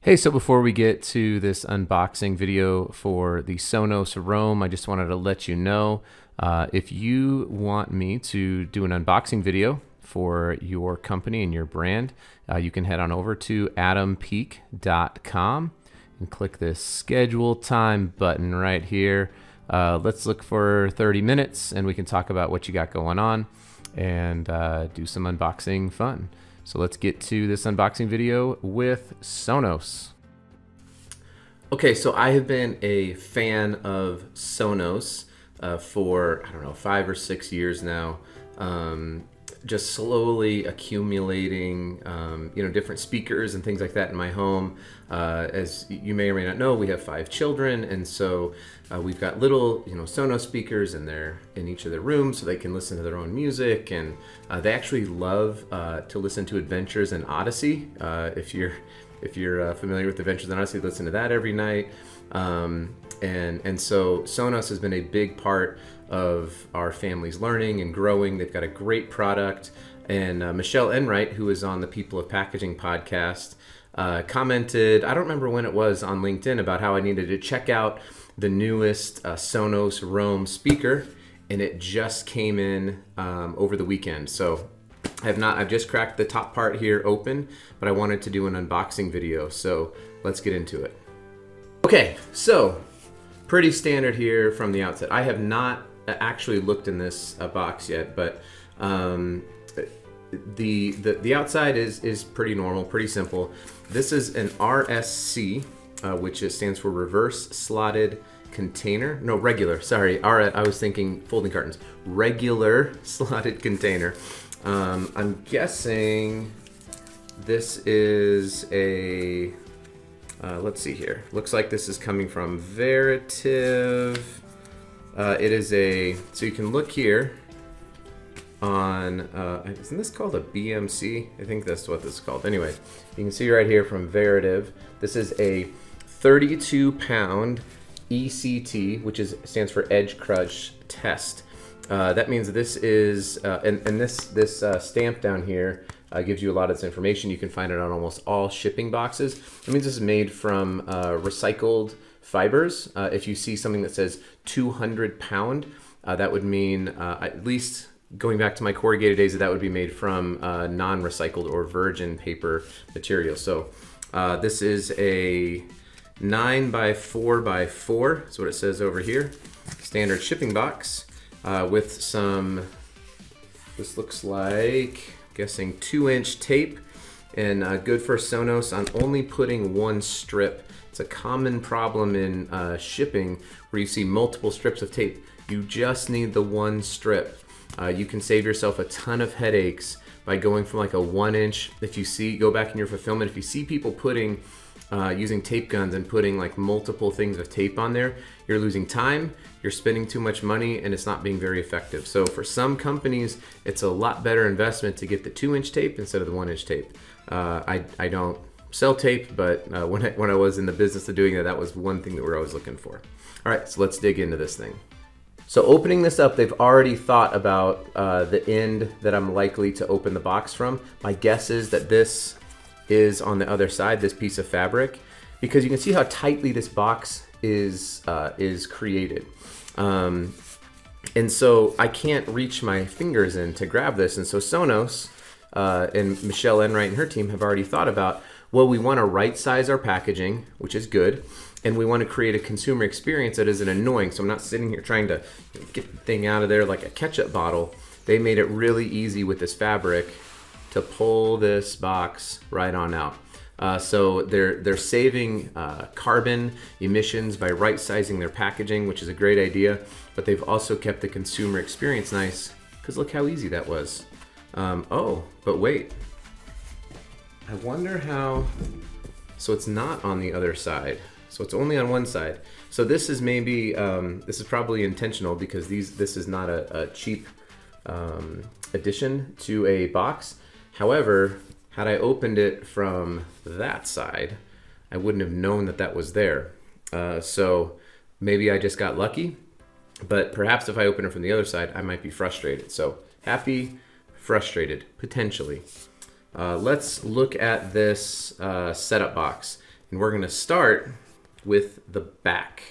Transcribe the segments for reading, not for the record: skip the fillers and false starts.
Hey, so before we get to this unboxing video for the Sonos Roam, I just wanted to let you know if you want me to do an unboxing video for your company and your brand, you can head on over to adampeak.com and click this schedule time button right here. Let's look for 30 minutes and we can talk about what you got going on and do some unboxing fun. So let's get to this unboxing video with Sonos. Okay, so I have been a fan of Sonos for, I don't know, 5 or 6 years now. Just slowly accumulating, different speakers and things like that in my home. As you may or may not know, we have 5 children, and so we've got little, Sonos speakers in each of their rooms, so they can listen to their own music, and they actually love to listen to Adventures in Odyssey. If you're familiar with Adventures in Odyssey, listen to that every night. And so Sonos has been a big part of our family's learning and growing. They've got a great product. And Michelle Enright, who is on the People of Packaging podcast, commented, I don't remember when it was, on LinkedIn about how I needed to check out the newest Sonos Roam speaker. And it just came in over the weekend. So I've just cracked the top part here open, but I wanted to do an unboxing video. So let's get into it. Okay, so pretty standard here from the outset. I have not actually looked in this box yet, but the outside is pretty normal, pretty simple. This is an RSC, which stands for reverse slotted container. No, regular. Sorry, I was thinking folding cartons. Regular slotted container. I'm guessing this is a. Let's see here. Looks like this is coming from Veritiv. It is so you can look here on, isn't this called a BMC? I think that's what this is called. Anyway, you can see right here from Veritiv. This is a 32-pound ECT, which stands for Edge Crush Test. That means this is, and this stamp down here gives you a lot of this information. You can find it on almost all shipping boxes. It means this is made from recycled fibers. If you see something that says 200 pound, that would mean, at least going back to my corrugated days, that would be made from non-recycled or virgin paper material. So this is a 9 by 4 by 4. That's what it says over here. Standard shipping box with some, this looks like, guessing 2-inch tape, and good for Sonos on only putting one strip. It's a common problem in shipping where you see multiple strips of tape. You just need the one strip. You can save yourself a ton of headaches by going from like a 1-inch. Go back in your fulfillment, if you see people putting using tape guns and putting like multiple things of tape on there, you're losing time, you're spending too much money, and it's not being very effective. So for some companies, it's a lot better investment to get the 2-inch tape instead of the 1-inch tape. I don't sell tape, but when I was in the business of doing that was one thing that we're always looking for. All right, so let's dig into this thing. So opening this up, they've already thought about the end that I'm likely to open the box from. My guess is that this is on the other side, this piece of fabric, because you can see how tightly this box is created. And so I can't reach my fingers in to grab this. And so Sonos and Michelle Enright and her team have already thought about, well, we want to right size our packaging, which is good. And we want to create a consumer experience that isn't annoying. So I'm not sitting here trying to get the thing out of there like a ketchup bottle. They made it really easy with this fabric to pull this box right on out. So they're saving carbon emissions by right sizing their packaging, which is a great idea. But they've also kept the consumer experience nice, because look how easy that was. Oh, but wait. I wonder how. So it's not on the other side. So it's only on one side. So this is maybe, this is probably intentional, because this is not a cheap addition to a box. However, had I opened it from that side, I wouldn't have known that that was there. So maybe I just got lucky, but perhaps if I open it from the other side, I might be frustrated. So happy, frustrated, potentially. Let's look at this setup box. And we're going to start with the back.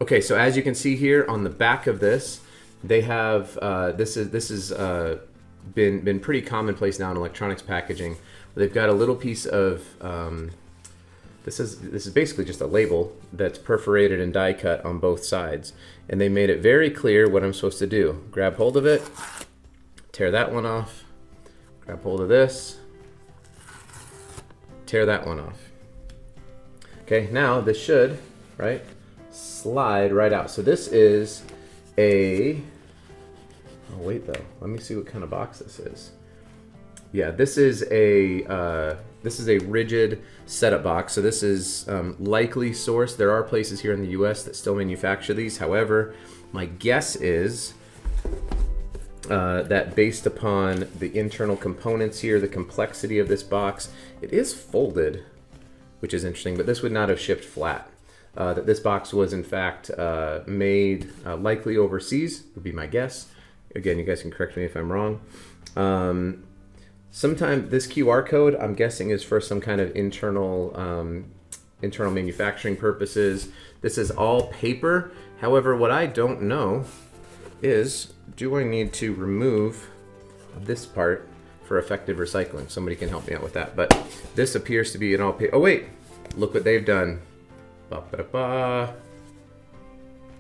Okay, so as you can see here on the back of this, they have this is been pretty commonplace now in electronics packaging. They've got a little piece of this is basically just a label that's perforated and die cut on both sides, and they made it very clear what I'm supposed to do. Grab hold of it, tear that one off, grab hold of this, tear that one off. Okay, now this should, right, slide right out. So this is a, oh wait though, let me see what kind of box this is. Yeah, this is a rigid setup box. So this is likely sourced. There are places here in the US that still manufacture these. However, my guess is that based upon the internal components here, the complexity of this box, it is folded, which is interesting, but this would not have shipped flat. That this box was in fact made likely overseas, would be my guess. Again, you guys can correct me if I'm wrong. Sometimes this QR code, I'm guessing, is for some kind of internal manufacturing purposes. This is all paper. However, what I don't know is, do I need to remove this part for effective recycling? Somebody can help me out with that. But this appears to be an all paper. Oh wait, look what they've done. Ba-ba-da-ba.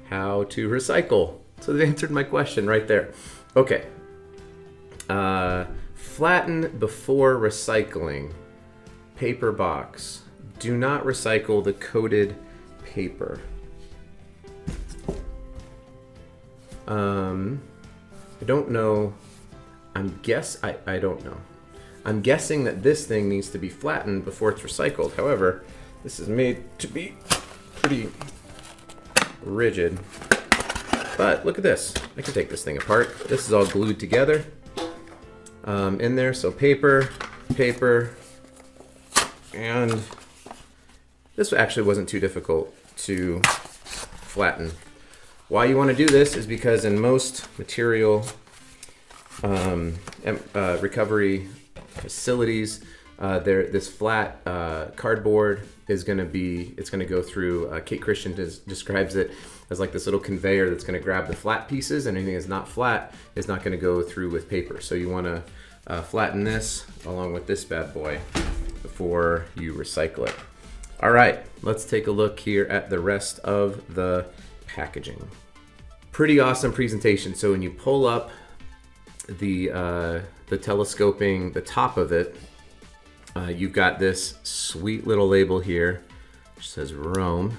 How to recycle. So they answered my question right there. Okay. Flatten before recycling. Paper box. Do not recycle the coated paper. I don't know. I don't know. I'm guessing that this thing needs to be flattened before it's recycled. However, this is made to be pretty rigid. But look at this. I can take this thing apart. This is all glued together in there. So paper, and this actually wasn't too difficult to flatten. Why you want to do this is because in most material recovery facilities, this flat cardboard is going to go through. Kate Christian describes it as like this little conveyor that's going to grab the flat pieces, and anything that's not flat is not going to go through with paper. So you want to flatten this along with this bad boy before you recycle it. All right, let's take a look here at the rest of the packaging. Pretty awesome presentation. So when you pull up the telescoping, the top of it, you've got this sweet little label here which says Rome,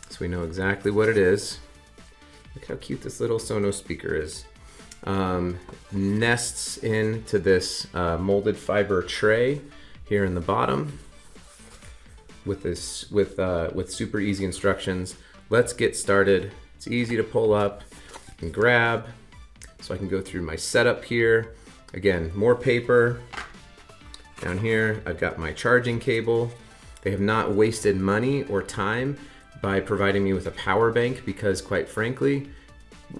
so we know exactly what it is. Look how cute this little Sonos speaker is. Nests into this molded fiber tray here in the bottom with super easy instructions. Let's get started. It's easy to pull up and grab. So I can go through my setup here. Again, more paper. Down here, I've got my charging cable. They have not wasted money or time by providing me with a power bank because, quite frankly,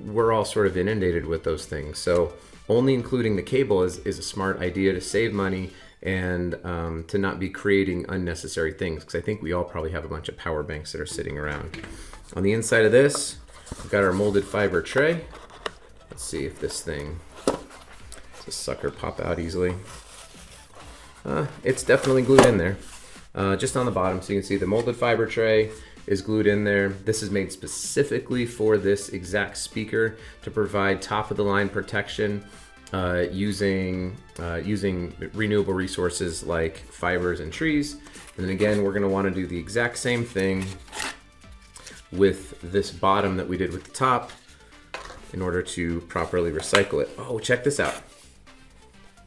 we're all sort of inundated with those things. So only including the cable is a smart idea to save money and to not be creating unnecessary things, because I think we all probably have a bunch of power banks that are sitting around. On the inside of this, we've got our molded fiber tray. Let's see if this thing, does this sucker pop out easily? It's definitely glued in there, just on the bottom. So you can see the molded fiber tray is glued in there. This is made specifically for this exact speaker to provide top of the line protection using renewable resources like fibers and trees. And then again, we're going to want to do the exact same thing with this bottom that we did with the top in order to properly recycle it. Oh, check this out.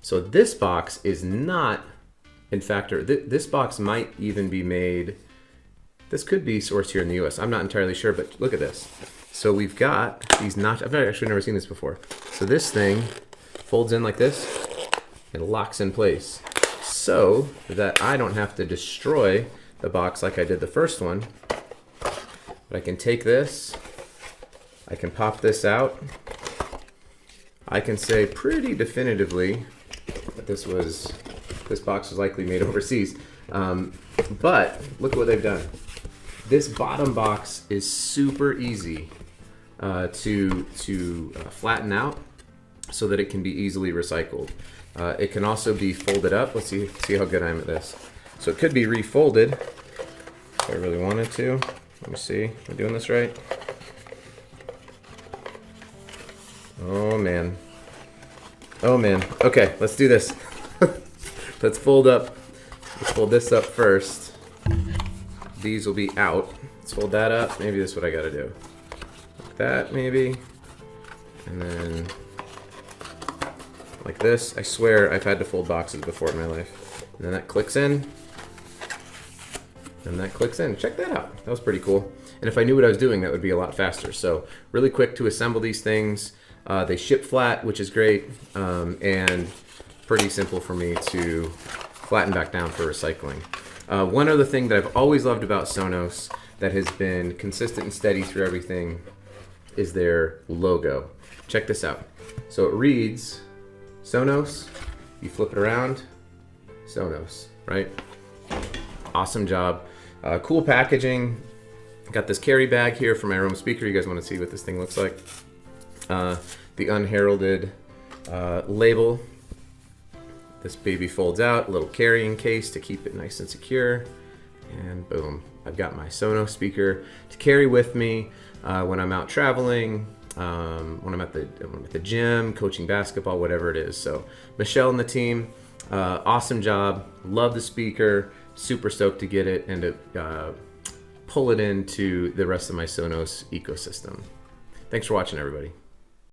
So this box is not, in fact, this box might even be made, this could be sourced here in the US. I'm not entirely sure, but look at this. So we've got these notches. I've actually never seen this before. So this thing folds in like this and locks in place so that I don't have to destroy the box like I did the first one. But I can take this, I can pop this out. I can say pretty definitively that this was This box was likely made overseas. But look at what they've done. This bottom box is super easy to flatten out so that it can be easily recycled. It can also be folded up. Let's see how good I am at this. So it could be refolded if I really wanted to. Let me see. Am I doing this right? Oh man. Oh man. Okay, let's do this. Let's fold this up first. These will be out. Let's fold that up. Maybe this is what I gotta do. Like that, maybe. And then like this. I swear I've had to fold boxes before in my life. And then that clicks in. And that clicks in. Check that out. That was pretty cool. And if I knew what I was doing, that would be a lot faster. So really quick to assemble these things. They ship flat, which is great. And pretty simple for me to flatten back down for recycling. One other thing that I've always loved about Sonos that has been consistent and steady through everything is their logo. Check this out. So it reads Sonos. You flip it around, Sonos, right? Awesome job. Cool packaging. Got this carry bag here for my room speaker. You guys want to see what this thing looks like? The unheralded label. This baby folds out, a little carrying case to keep it nice and secure. And boom, I've got my Sonos speaker to carry with me when I'm out traveling, when I'm at the gym, coaching basketball, whatever it is. So Michelle and the team, awesome job. Love the speaker. Super stoked to get it and to pull it into the rest of my Sonos ecosystem. Thanks for watching, everybody.